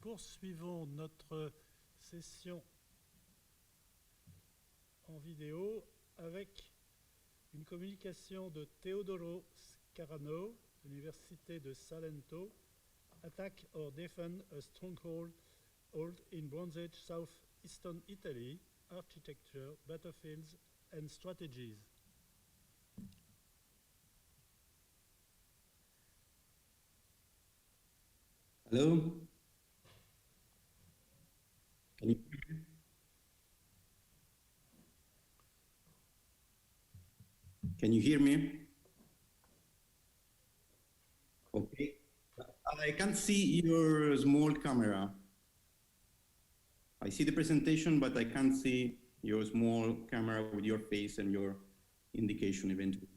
poursuivons notre session en vidéo avec une communication de Teodoro Scarano, Université de Salento, Attack or Defend a Stronghold in Bronze Age Southeastern Italy, Architecture, Battlefields and Strategies. Hello? Can you hear me? Okay. I can't see your small camera. I see the presentation, but I can't see your small camera with your face and your indication eventually.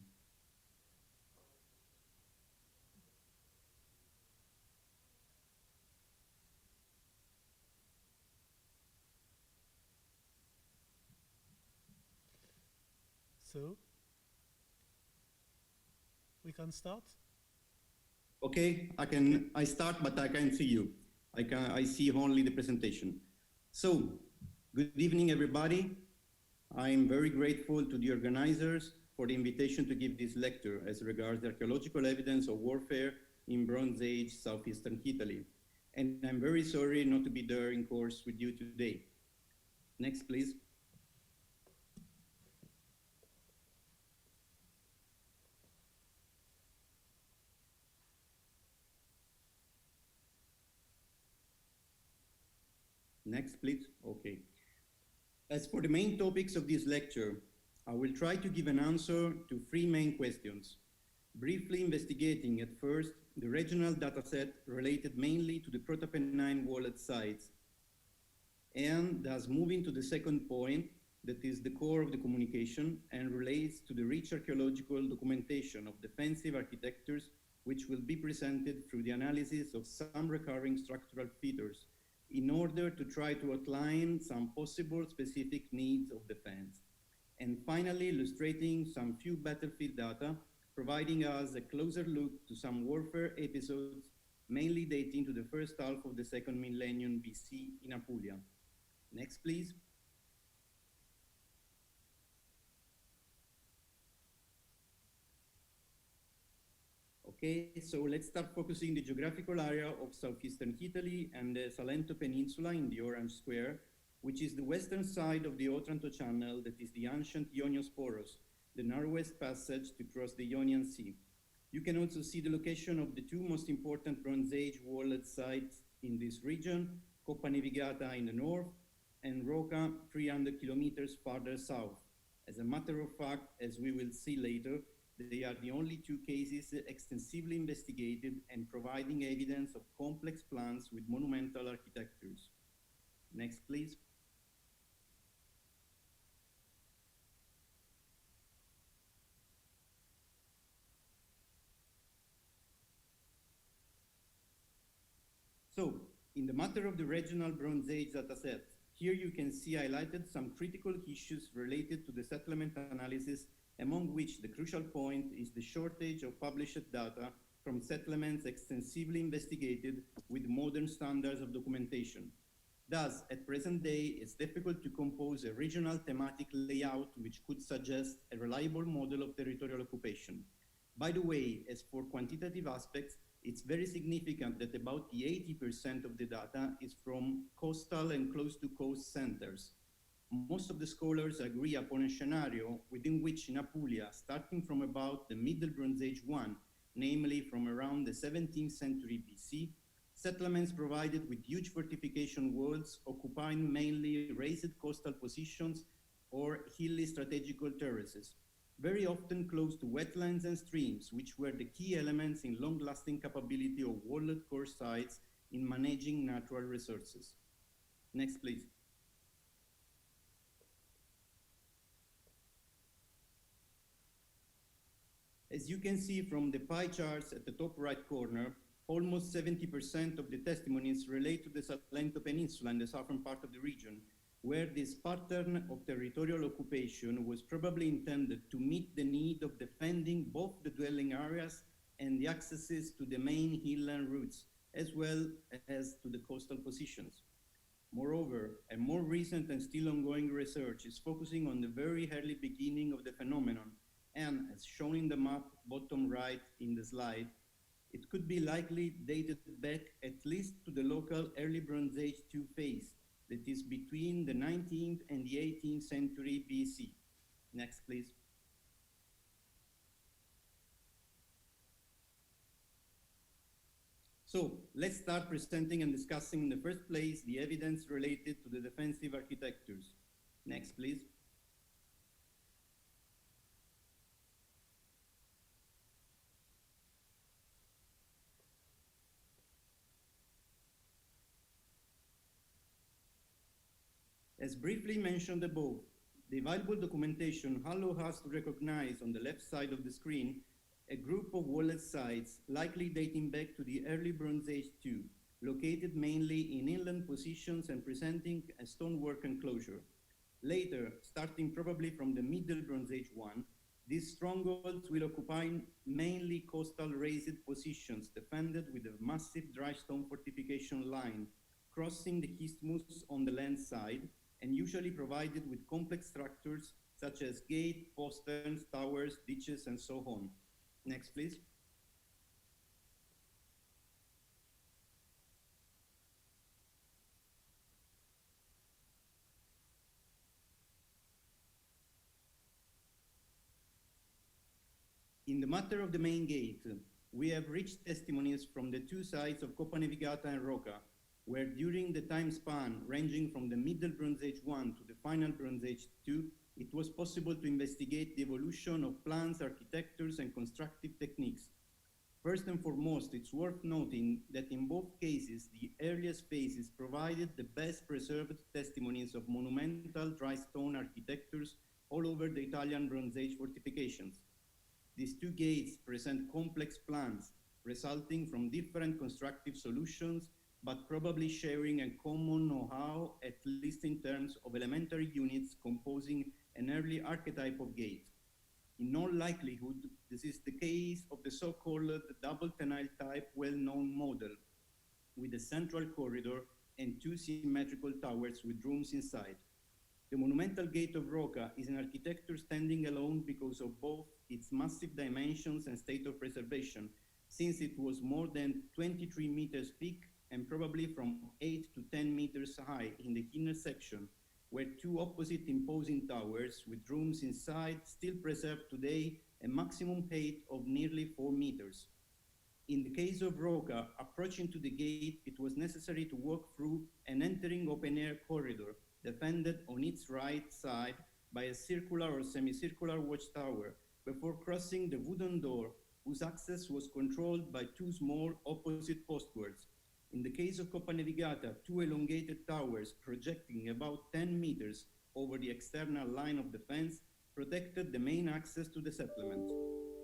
So, we can start? Okay, I start, but I can't see you. I see only the presentation. So, good evening, everybody. I'm very grateful to the organizers for the invitation to give this lecture as regards the archaeological evidence of warfare in Bronze Age southeastern Italy. And I'm very sorry not to be there in course with you today. Next, please. Next, please. Okay. As for the main topics of this lecture, I will try to give an answer to three main questions. Briefly investigating at first the regional dataset related mainly to the Proto-Pennine walled sites, and thus moving to the second point that is the core of the communication and relates to the rich archaeological documentation of defensive architectures, which will be presented through the analysis of some recurring structural features in order to try to outline some possible specific needs of defense. And finally, illustrating some few battlefield data, providing us a closer look to some warfare episodes, mainly dating to the first half of the second millennium BC in Apulia. Next, please. Okay, so let's start focusing the geographical area of southeastern Italy and the Salento Peninsula in the orange square, which is the western side of the Otranto Channel that is the ancient Ioniosporos, the narrowest passage to cross the Ionian Sea. You can also see the location of the two most important Bronze Age walled sites in this region, Coppa Nevigata in the north and Roca 300 kilometers farther south. As a matter of fact, as we will see later, they are the only two cases extensively investigated and providing evidence of complex plans with monumental architectures. Next, please. So, in the matter of the regional Bronze Age dataset, here you can see highlighted some critical issues related to the settlement analysis, among which the crucial point is the shortage of published data from settlements extensively investigated with modern standards of documentation. Thus, at present day, it's difficult to compose a regional thematic layout which could suggest a reliable model of territorial occupation. By the way, as for quantitative aspects, it's very significant that about the 80% of the data is from coastal and close to coast centers. Most of the scholars agree upon a scenario within which in Apulia, starting from about the Middle Bronze Age 1, namely from around the 17th century BC, settlements provided with huge fortification walls occupying mainly raised coastal positions or hilly strategical terraces, very often close to wetlands and streams, which were the key elements in long-lasting capability of walled core sites in managing natural resources. Next, please. As you can see from the pie charts at the top right corner, almost 70% of the testimonies relate to the Salento Peninsula and the southern part of the region, where this pattern of territorial occupation was probably intended to meet the need of defending both the dwelling areas and the accesses to the main inland routes, as well as to the coastal positions. Moreover, a more recent and still ongoing research is focusing on the very early beginning of the phenomenon, and as shown in the map bottom right in the slide, it could be likely dated back at least to the local early Bronze Age II phase, that is between the 19th and the 18th century BC. Next, please. So let's start presenting and discussing in the first place the evidence related to the defensive architectures. Next, please. As briefly mentioned above, the available documentation allows us to recognize on the left side of the screen a group of walled sites likely dating back to the early Bronze Age II, located mainly in inland positions and presenting a stonework enclosure. Later, starting probably from the Middle Bronze Age I, these strongholds will occupy mainly coastal raised positions defended with a massive dry stone fortification line, crossing the isthmus on the land side, and usually provided with complex structures such as gates, posterns, towers, ditches, and so on. Next, please. In the matter of the main gate, we have rich testimonies from the two sides of Coppa Navigata and Roca, where during the time span ranging from the Middle Bronze Age I to the final Bronze Age II, it was possible to investigate the evolution of plans, architectures, and constructive techniques. First and foremost, it's worth noting that in both cases, the earliest phases provided the best preserved testimonies of monumental dry stone architectures all over the Italian Bronze Age fortifications. These two gates present complex plans resulting from different constructive solutions, but probably sharing a common know-how, at least in terms of elementary units composing an early archetype of gate. In all likelihood, this is the case of the so-called double tenile type well-known model, with a central corridor and two symmetrical towers with rooms inside. The monumental gate of Roca is an architecture standing alone because of both its massive dimensions and state of preservation, since it was more than 23 meters thick and probably from 8 to 10 meters high in the inner section, where two opposite imposing towers with rooms inside still preserve today a maximum height of nearly 4 meters. In the case of Roca, approaching to the gate, it was necessary to walk through an entering open-air corridor defended on its right side by a circular or semicircular watchtower before crossing the wooden door, whose access was controlled by two small opposite postwards. In the case of Coppa Navigata, two elongated towers projecting about 10 meters over the external line of defense protected the main access to the settlement.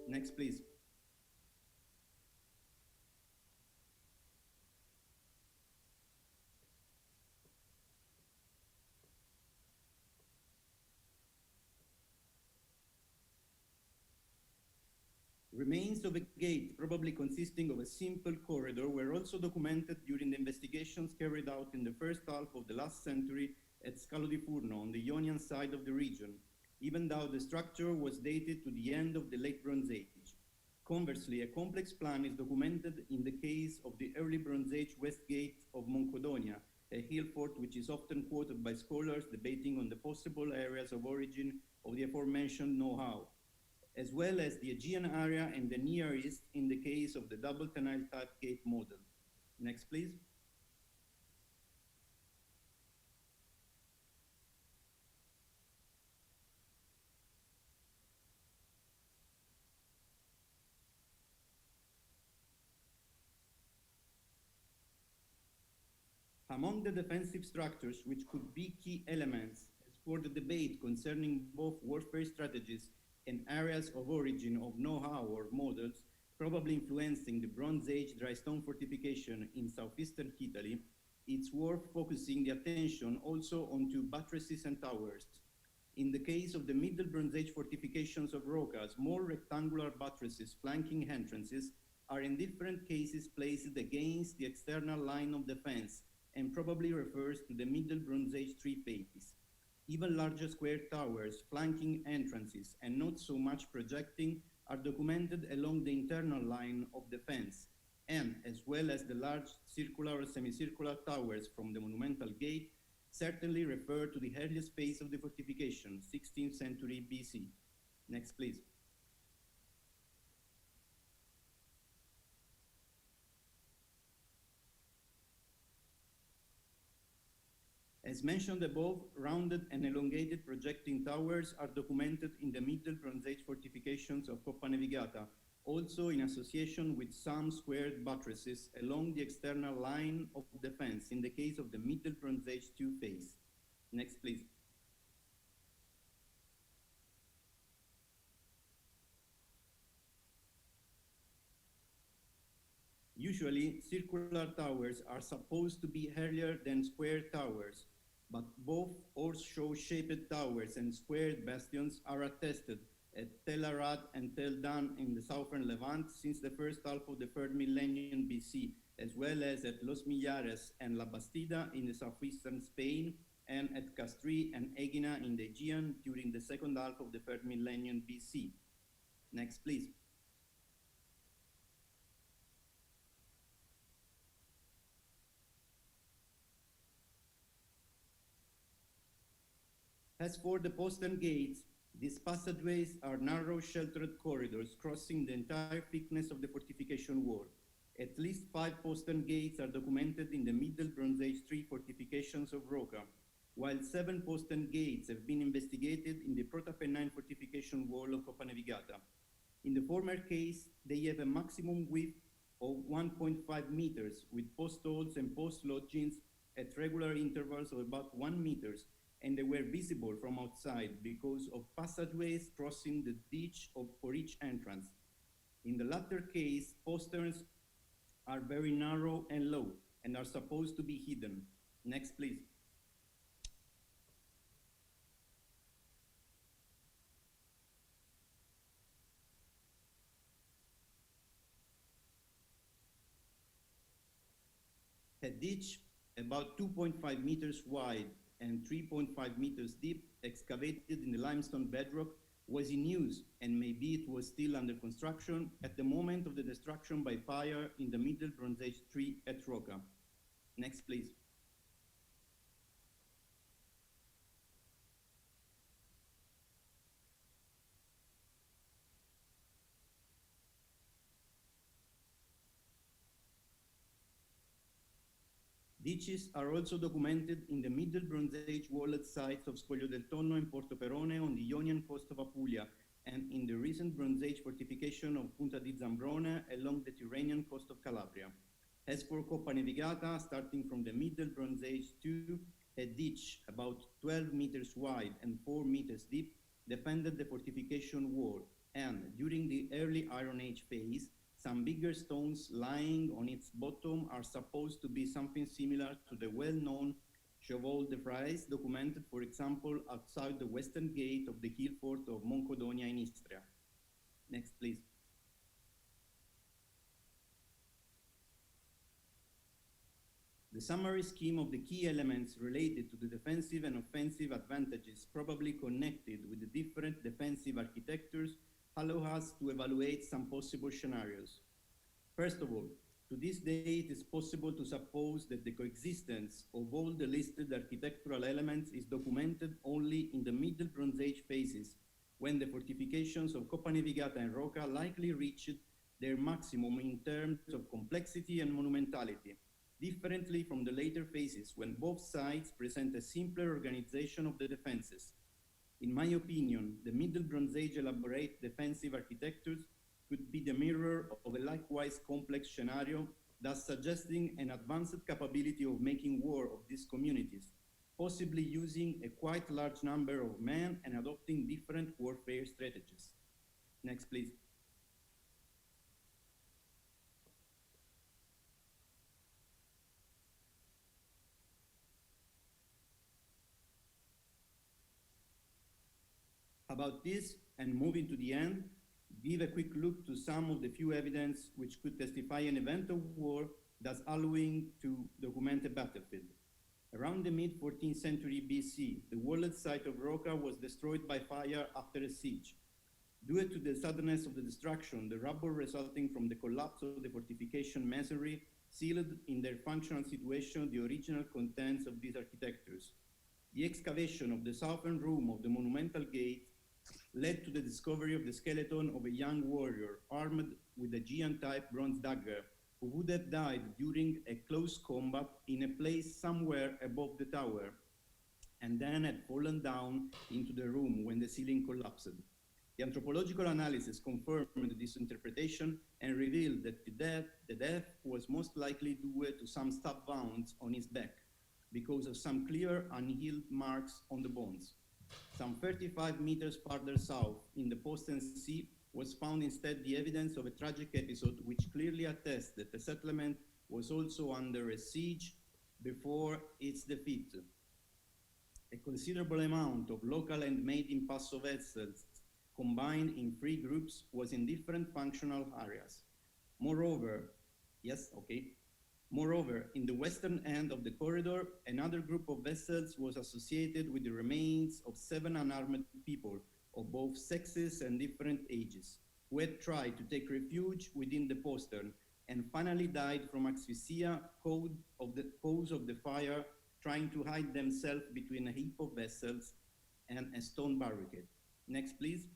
Next, please. Remains of a gate, probably consisting of a simple corridor, were also documented during the investigations carried out in the first half of the last century at Scalo di Furno on the Ionian side of the region, even though the structure was dated to the end of the late Bronze Age. Conversely, a complex plan is documented in the case of the early Bronze Age west gate of Moncodonia, a hill fort which is often quoted by scholars debating on the possible areas of origin of the aforementioned know-how, as well as the Aegean area and the Near East in the case of the double tenile type gate model. Next, please. Among the defensive structures which could be key elements as for the debate concerning both warfare strategies and areas of origin of know-how or models, probably influencing the Bronze Age dry stone fortification in southeastern Italy, it's worth focusing the attention also onto buttresses and towers. In the case of the Middle Bronze Age fortifications of Roca, small rectangular buttresses flanking entrances are in different cases placed against the external line of defense and probably refers to the Middle Bronze Age III phase. Even larger square towers, flanking entrances, and not so much projecting are documented along the internal line of defense, and as well as the large circular or semicircular towers from the monumental gate, certainly refer to the earliest phase of the fortification, 16th century BC. Next, please. As mentioned above, rounded and elongated projecting towers are documented in the Middle Bronze Age fortifications of Coppa Nevigata, also in association with some squared buttresses along the external line of defense in the case of the Middle Bronze Age II phase. Next, please. Usually, circular towers are supposed to be earlier than square towers, but both horseshoe-shaped towers and squared bastions are attested at Tel Arad and Tel Dan in the southern Levant since the first half of the 3rd millennium BC, as well as at Los Millares and La Bastida in the southeastern Spain, and at Castries and Egina in the Aegean during the second half of the 3rd millennium BC. Next, please. As for the postern gates, these passageways are narrow sheltered corridors crossing the entire thickness of the fortification wall. At least 5 postern gates are documented in the Middle Bronze Age III fortifications of Rocca, while 7 postern gates have been investigated in the Proto-Pennine fortification wall of Coppa Nevigata. In the former case, they have a maximum width of 1.5 meters, with post holes and post lodgings at regular intervals of about 1 meter, and they were visible from outside because of passageways crossing the ditch for each entrance. In the latter case, posterns are very narrow and low and are supposed to be hidden. Next, please. A ditch about 2.5 meters wide and 3.5 meters deep, excavated in the limestone bedrock, was in use, and maybe it was still under construction at the moment of the destruction by fire in the Middle Bronze Age III at Rocca. Next, please. Ditches are also documented in the Middle Bronze Age walled sites of Scoglio del Tonno and Portoperone on the Ionian coast of Apulia, and in the recent Bronze Age fortification of Punta di Zambrone along the Tyrrhenian coast of Calabria. As for Coppa Nevigata, starting from the Middle Bronze Age II, a ditch about 12 meters wide and 4 meters deep defended the fortification wall, and during the early Iron Age phase, some bigger stones lying on its bottom are supposed to be something similar to the well-known Cheval de Frise, documented, for example, outside the western gate of the hill fort of Moncodonia in Istria. Next, please. The summary scheme of the key elements related to the defensive and offensive advantages probably connected with the different defensive architectures allow us to evaluate some possible scenarios. First of all, to this day, it is possible to suppose that the coexistence of all the listed architectural elements is documented only in the Middle Bronze Age phases, when the fortifications of Coppa Nevigata and Rocca likely reached their maximum in terms of complexity and monumentality, differently from the later phases when both sides present a simpler organization of the defenses. In my opinion, the Middle Bronze Age elaborate defensive architectures could be the mirror of a likewise complex scenario, thus suggesting an advanced capability of making war of these communities, possibly using a quite large number of men and adopting different warfare strategies. Next, please. About this, and moving to the end, give a quick look to some of the few evidence which could testify an event of war, thus allowing to document a battlefield. Around the mid-14th century BC, the walled site of Rocca was destroyed by fire after a siege. Due to the suddenness of the destruction, the rubble resulting from the collapse of the fortification masonry sealed in their functional situation the original contents of these architectures. The excavation of the southern room of the monumental gate led to the discovery of the skeleton of a young warrior armed with a Aegean-type bronze dagger who would have died during a close combat in a place somewhere above the tower and then had fallen down into the room when the ceiling collapsed. The anthropological analysis confirmed this interpretation and revealed that the death was most likely due to some stab wounds on his back because of some clear unhealed marks on the bones. Some 35 meters farther south in the Postern Sea was found instead the evidence of a tragic episode which clearly attests that the settlement was also under a siege before its defeat. A considerable amount of local and made-in-passo vessels combined in 3 groups was in different functional areas. Moreover, in the western end of the corridor, another group of vessels was associated with the remains of 7 unarmed people of both sexes and different ages, who had tried to take refuge within the postern and finally died from asphyxia cause of the fire, trying to hide themselves between a heap of vessels and a stone barricade. Next, please.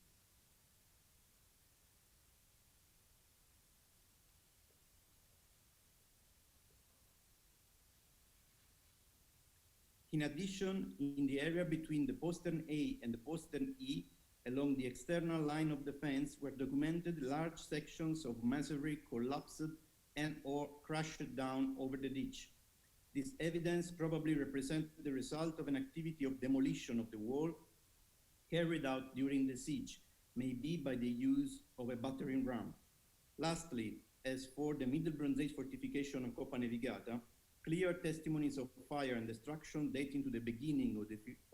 In addition, in the area between the postern A and the postern E, along the external line of defense, were documented large sections of masonry collapsed and or crashed down over the ditch. This evidence probably represents the result of an activity of demolition of the wall carried out during the siege, maybe by the use of a battering ram. Lastly, as for the Middle Bronze Age fortification of Coppa Navigata, clear testimonies of fire and destruction dating to the beginning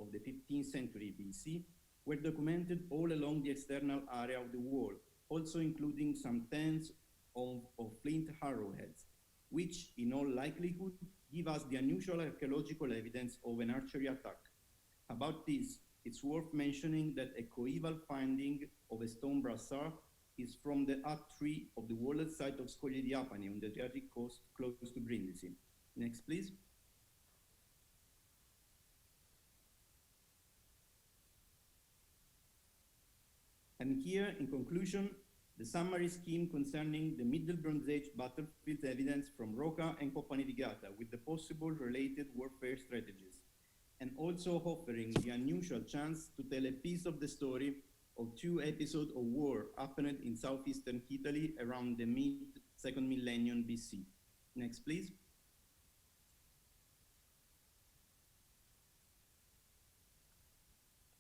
of the 15th century BC were documented all along the external area of the wall, also including some tens of flint arrowheads, which in all likelihood give us the unusual archaeological evidence of an archery attack. About this, it's worth mentioning that a coeval finding of a stone brassard is from the hut tree of the walled site of Scoglie di Apani on the Adriatic coast close to Brindisi. Next, please. And here, in conclusion, the summary scheme concerning the Middle Bronze Age battlefield evidence from Rocca and Coppa Navigata with the possible related warfare strategies, and also offering the unusual chance to tell a piece of the story of 2 episodes of war happened in southeastern Italy around the mid-2nd millennium BC. Next, please.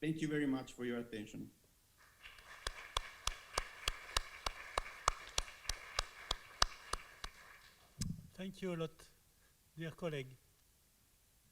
Thank you very much for your attention. Thank you a lot, dear colleague.